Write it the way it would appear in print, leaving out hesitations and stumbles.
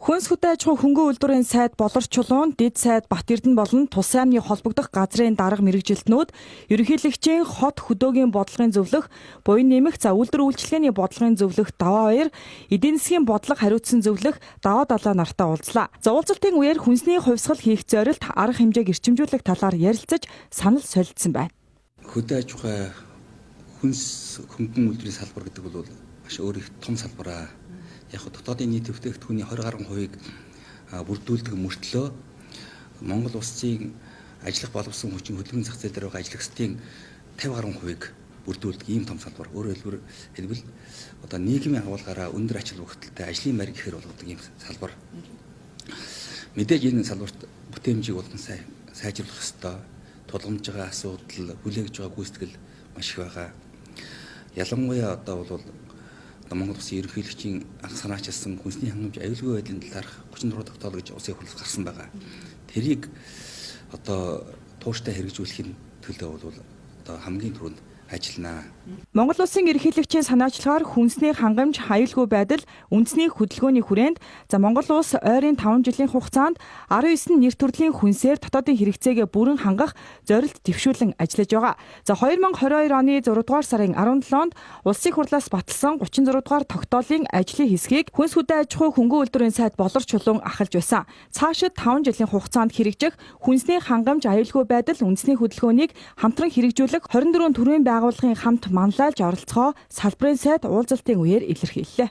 Хүнс хөдөө аж ахуй хөнгөн үйлдвэрийн сайд Болор Чулуун, Дэд сайд Бат Эрдэнэ болон Тус аймгийн холбогдох газрын дарга мэргэжилтнүүд ерөнхийлөгчийн хот хөдөөгийн бодлогын зөвлөх, буян нэмэх, үйлдвэр үйлчилгээний бодлогын зөвлөх даваа баяр, эдийн засгийн бодлого хариуцсан зөвлөх даваа далаа нартай уулзлаа. Уулзалтын үеэр хүнсний хувьсгал хийх зорилт, арга хэмжээг эрчимжүүлэх талаар ярилцаж санал солилцсон байна. Хөдөө аж ахуй хүнс хөнгөн үйлдвэрийн салбар гэдэг бол маш өөр их том салбараа. Яг дотоодын нийт бүтээгдэхүүний 20 гаруй хувийг бүрдүүлдэг мөртлөө Монгол улсын ажиллах боловсон хүчин хөдөлгөөний зах зээл дээр байгаа ажлагчдын 50 гаруй хувийг бүрдүүлдэг ийм том салбар. Өөрөөр хэлбэл одоо нийгмийн агуулгаараа өндөр ач холбогдолтой ажлын байр гэхээр болгодог ийм салбар. Мэдээж энэ салбарт бүтээмжийг болон сайжруулах ёстой. Тулгамж байгаа асуудал, хүлээгж байгаа гүйцэтгэл маш их байгаа. Ялангуяа одоо бол Монгол улсын ерөнхийлөгчийн анх санаачилсан хүнсний хангамж аюулгүй байдлын талаарх 34 тогтоол гэж улсын хурлаас гарсан байгаа. Тэрийг одоо тууштай хэрэгжүүлэхийн төлөө бол одоо хамгийн түрүүнд ажиллана. Монгол улсын ерөнхийлөгчийн санаачлагаар хүнсний хангамж аюулгүй байдал үндэсний хөдөлгөөний хүрээнд Монгол улс ойрын 5 жилийн хугацаанд 19 нэр төрлийн хүнсээр дотоодын хэрэгцээгээ бүрэн хангах зорилт дэвшүүлэн ажиллаж байгаа. 2022 оны 6 дугаар сарын 17-нд улсын хурлаас баталсан 36 дугаар тогтоолын ажлын хэсгийг хүнс хөдөө аж ахуй хөнгөн үйлдвэрийн сайд Болор Чулуун ахалж байсан. Цаашид 5 жилийн хугацаанд хэрэгжих хүнсний хангамж аюулгүй байдал үндэсний хөдөлгөөнийг хамтран хэрэгжүүлэх 24 төрлийн байгууллагын хамт манлайлж оролцохоо салбарын сайд уулзалтын үеэр илэрхийллээ.